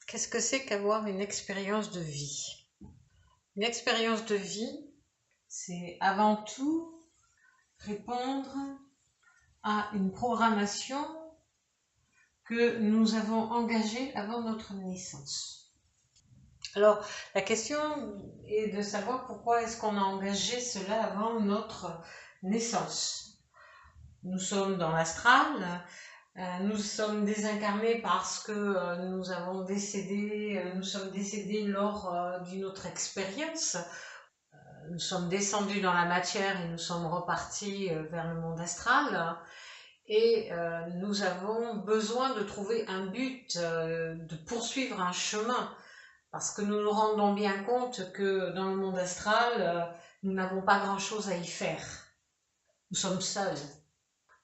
Qu'est-ce que c'est qu'avoir une expérience de vie? Une expérience de vie, c'est avant tout répondre à une programmation que nous avons engagée avant notre naissance. Alors, la question est de savoir pourquoi est-ce qu'on a engagé cela avant notre naissance. Nous sommes dans l'astral. Nous sommes désincarnés parce que nous avons décédé, nous sommes décédés lors d'une autre expérience. Nous sommes descendus dans la matière et nous sommes repartis vers le monde astral. Et nous avons besoin de trouver un but, de poursuivre un chemin, parce que nous nous rendons bien compte que dans le monde astral, nous n'avons pas grand-chose à y faire. Nous sommes seuls.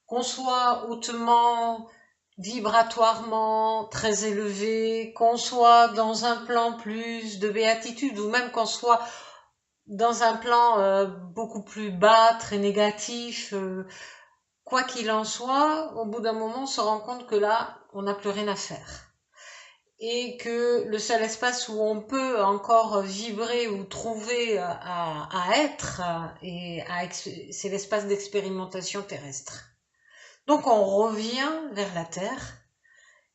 Qu'on soit hautement, vibratoirement très élevé, qu'on soit dans un plan plus de béatitude, ou même qu'on soit dans un plan beaucoup plus bas, très négatif, quoi qu'il en soit, au bout d'un moment, on se rend compte que là, on n'a plus rien à faire. Et que le seul espace où on peut encore vibrer ou trouver à être, c'est l'espace d'expérimentation terrestre. Donc on revient vers la Terre,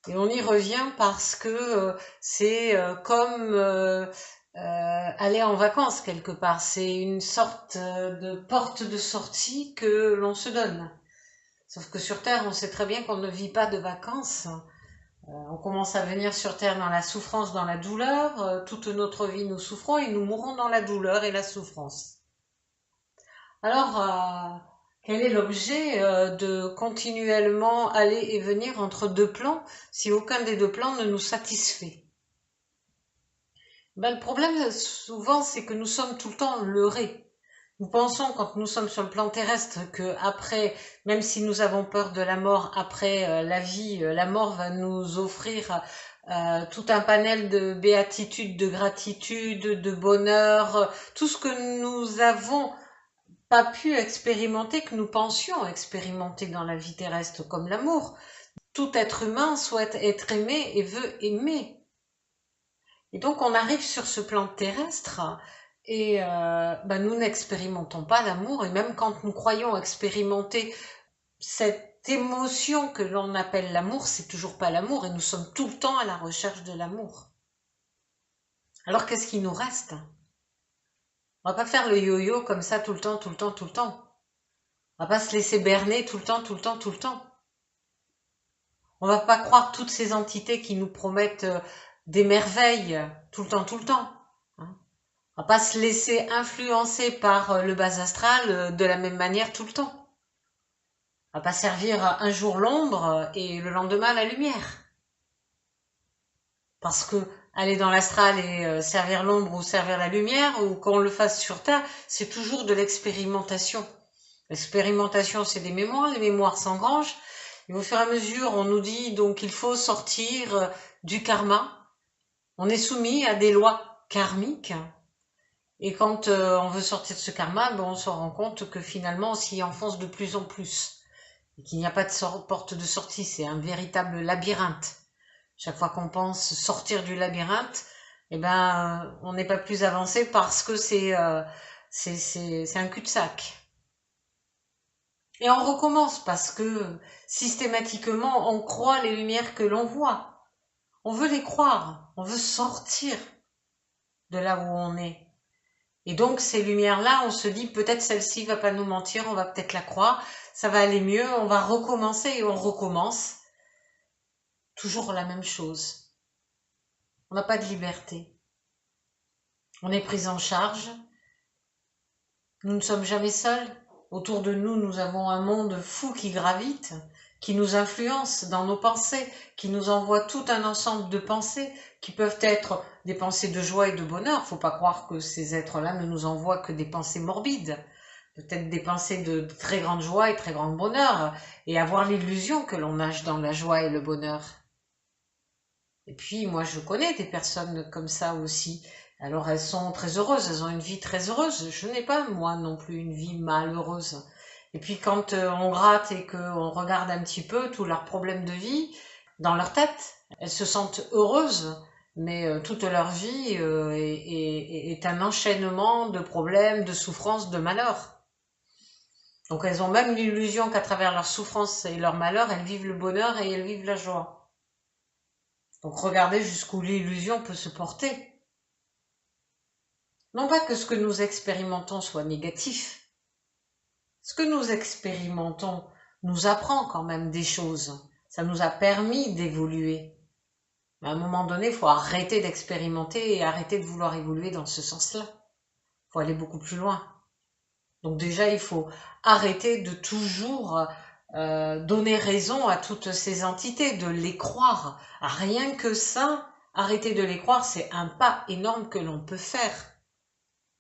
et on y revient parce que c'est comme aller en vacances quelque part. C'est une sorte de porte de sortie que l'on se donne. Sauf que sur Terre, on sait très bien qu'on ne vit pas de vacances. On commence à venir sur Terre dans la souffrance, dans la douleur. Toute notre vie, nous souffrons et nous mourrons dans la douleur et la souffrance. Alors, quel est l'objet de continuellement aller et venir entre deux plans si aucun des deux plans ne nous satisfait? Le problème, souvent, c'est que nous sommes tout le temps leurrés. Nous pensons, quand nous sommes sur le plan terrestre, que après, même si nous avons peur de la mort, après la vie, la mort va nous offrir tout un panel de béatitude, de gratitude, de bonheur, tout ce que nous avons pas pu expérimenter, que nous pensions expérimenter dans la vie terrestre, comme l'amour. Tout être humain souhaite être aimé et veut aimer. Et donc on arrive sur ce plan terrestre et nous n'expérimentons pas l'amour, et même quand nous croyons expérimenter cette émotion que l'on appelle l'amour, c'est toujours pas l'amour, et nous sommes tout le temps à la recherche de l'amour. Alors qu'est-ce qui nous reste? On va pas faire le yo-yo comme ça tout le temps, tout le temps, tout le temps. On va pas se laisser berner tout le temps, tout le temps, tout le temps. On va pas croire toutes ces entités qui nous promettent des merveilles tout le temps, tout le temps. Hein. On va pas se laisser influencer par le bas astral de la même manière tout le temps. On va pas servir un jour l'ombre et le lendemain la lumière. Parce que aller dans l'astral et servir l'ombre ou servir la lumière, ou qu'on le fasse sur Terre, c'est toujours de l'expérimentation. L'expérimentation, c'est des mémoires, les mémoires s'engrangent. Et au fur et à mesure, on nous dit donc il faut sortir du karma. On est soumis à des lois karmiques. Et quand on veut sortir de ce karma, on se rend compte que finalement, on s'y enfonce de plus en plus. Et qu'il n'y a pas de porte de sortie, c'est un véritable labyrinthe. Chaque fois qu'on pense sortir du labyrinthe, on n'est pas plus avancé parce que c'est un cul-de-sac. Et on recommence parce que systématiquement, on croit les lumières que l'on voit. On veut les croire, on veut sortir de là où on est. Et donc ces lumières-là, on se dit peut-être celle-ci va pas nous mentir, on va peut-être la croire, ça va aller mieux, on va recommencer et on recommence. Toujours la même chose. On n'a pas de liberté. On est pris en charge. Nous ne sommes jamais seuls. Autour de nous, nous avons un monde fou qui gravite, qui nous influence dans nos pensées, qui nous envoie tout un ensemble de pensées qui peuvent être des pensées de joie et de bonheur. Faut pas croire que ces êtres-là ne nous envoient que des pensées morbides. Peut-être des pensées de très grande joie et très grand bonheur, et avoir l'illusion que l'on nage dans la joie et le bonheur. Et puis, moi, je connais des personnes comme ça aussi. Alors, elles sont très heureuses, elles ont une vie très heureuse. Je n'ai pas, moi, non plus, une vie malheureuse. Et puis, quand on gratte et qu'on regarde un petit peu tous leurs problèmes de vie dans leur tête, elles se sentent heureuses. mais toute leur vie est un enchaînement de problèmes, de souffrances, de malheurs. Donc elles ont même l'illusion qu'à travers leurs souffrances et leurs malheurs, elles vivent le bonheur et elles vivent la joie. Donc regardez jusqu'où l'illusion peut se porter. Non pas que ce que nous expérimentons soit négatif. Ce que nous expérimentons nous apprend quand même des choses. Ça nous a permis d'évoluer. Mais à un moment donné, il faut arrêter d'expérimenter et arrêter de vouloir évoluer dans ce sens-là. Il faut aller beaucoup plus loin. Donc déjà, il faut arrêter de toujours donner raison à toutes ces entités, de les croire. Rien que ça, arrêter de les croire, c'est un pas énorme que l'on peut faire.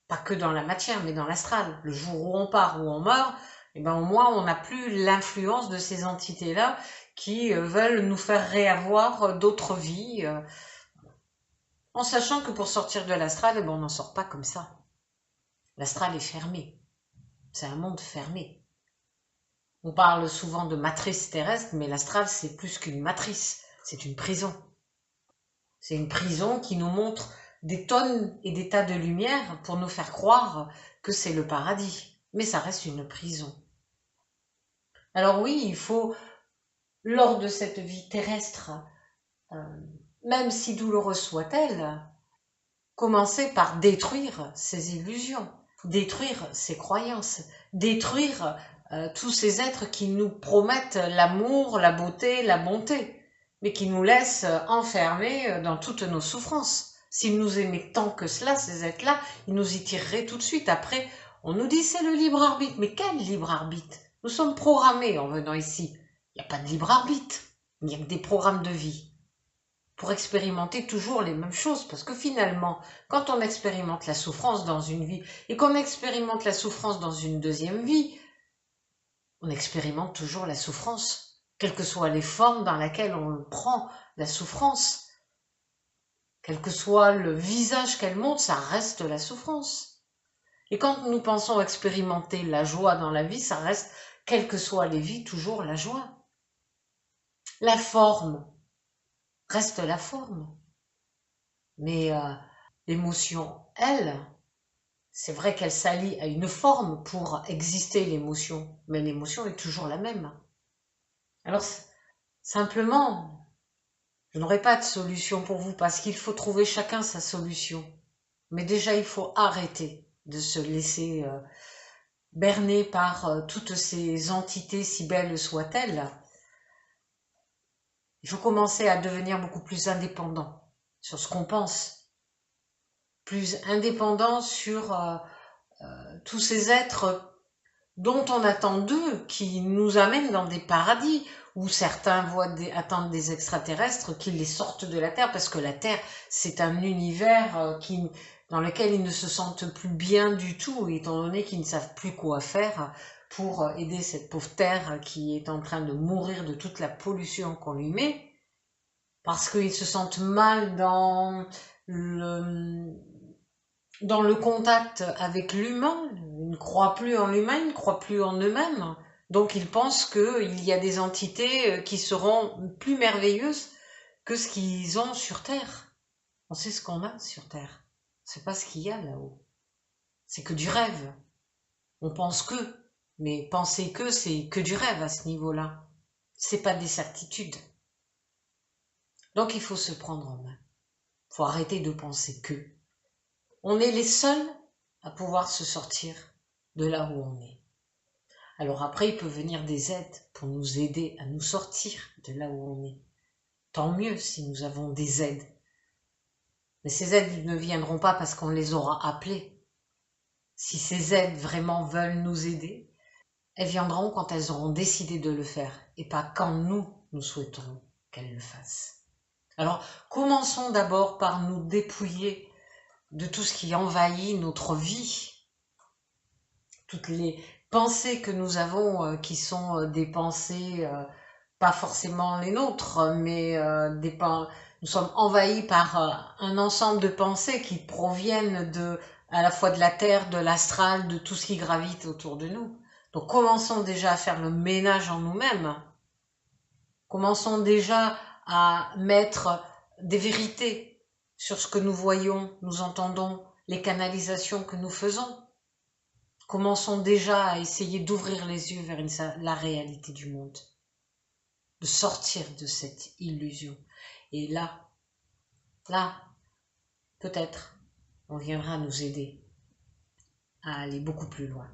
Pas que dans la matière, mais dans l'astral. Le jour où on part, où on meurt, eh ben, au moins on n'a plus l'influence de ces entités-là qui veulent nous faire réavoir d'autres vies, en sachant que pour sortir de l'astral, eh ben, on n'en sort pas comme ça. L'astral est fermé. C'est un monde fermé. On parle souvent de matrice terrestre, mais l'astral, c'est plus qu'une matrice. C'est une prison. C'est une prison qui nous montre des tonnes et des tas de lumière pour nous faire croire que c'est le paradis. Mais ça reste une prison. Alors oui, il faut, lors de cette vie terrestre, même si douloureuse soit-elle, commencer par détruire ces illusions, détruire ces croyances, détruire tous ces êtres qui nous promettent l'amour, la beauté, la bonté, mais qui nous laissent enfermés dans toutes nos souffrances. S'ils nous aimaient tant que cela, ces êtres-là, ils nous y tireraient tout de suite. Après, on nous dit c'est le libre arbitre. Mais quel libre arbitre? Nous sommes programmés en venant ici. Il n'y a pas de libre arbitre. Il n'y a que des programmes de vie pour expérimenter toujours les mêmes choses. Parce que finalement, quand on expérimente la souffrance dans une vie et qu'on expérimente la souffrance dans une deuxième vie, on expérimente toujours la souffrance, quelles que soient les formes dans lesquelles on prend la souffrance. Quel que soit le visage qu'elle montre, ça reste la souffrance. Et quand nous pensons expérimenter la joie dans la vie, ça reste, quelles que soient les vies, toujours la joie. La forme reste la forme. Mais l'émotion, elle, c'est vrai qu'elle s'allie à une forme pour exister l'émotion, mais l'émotion est toujours la même. Alors, simplement, je n'aurai pas de solution pour vous parce qu'il faut trouver chacun sa solution. Mais déjà, il faut arrêter de se laisser berner par toutes ces entités, si belles soient-elles. Il faut commencer à devenir beaucoup plus indépendant sur ce qu'on pense, plus indépendant sur tous ces êtres dont on attend d'eux, qui nous amènent dans des paradis, où certains attendent des extraterrestres qui les sortent de la Terre, parce que la Terre, c'est un univers dans lequel ils ne se sentent plus bien du tout, étant donné qu'ils ne savent plus quoi faire pour aider cette pauvre Terre qui est en train de mourir de toute la pollution qu'on lui met, parce qu'ils se sentent mal dans le contact avec l'humain. Ils ne croient plus en l'humain, ils ne croient plus en eux-mêmes. Donc ils pensent qu'il y a des entités qui seront plus merveilleuses que ce qu'ils ont sur Terre. On sait ce qu'on a sur Terre. C'est pas ce qu'il y a là-haut. C'est que du rêve. On pense que, mais penser que, c'est que du rêve à ce niveau-là. C'est pas des certitudes. Donc il faut se prendre en main. Il faut arrêter de penser que. On est les seuls à pouvoir se sortir de là où on est. Alors après, il peut venir des aides pour nous aider à nous sortir de là où on est. Tant mieux si nous avons des aides. Mais ces aides ne viendront pas parce qu'on les aura appelées. Si ces aides vraiment veulent nous aider, elles viendront quand elles auront décidé de le faire et pas quand nous souhaiterons qu'elles le fassent. Alors, commençons d'abord par nous dépouiller de tout ce qui envahit notre vie. Toutes les pensées que nous avons qui sont des pensées pas forcément les nôtres, mais nous sommes envahis par un ensemble de pensées qui proviennent à la fois de la terre, de l'astral, de tout ce qui gravite autour de nous. Donc commençons déjà à faire le ménage en nous-mêmes. Commençons déjà à mettre des vérités sur ce que nous voyons, nous entendons, les canalisations que nous faisons. Commençons déjà à essayer d'ouvrir les yeux vers la réalité du monde, de sortir de cette illusion. Et là, peut-être, on viendra nous aider à aller beaucoup plus loin.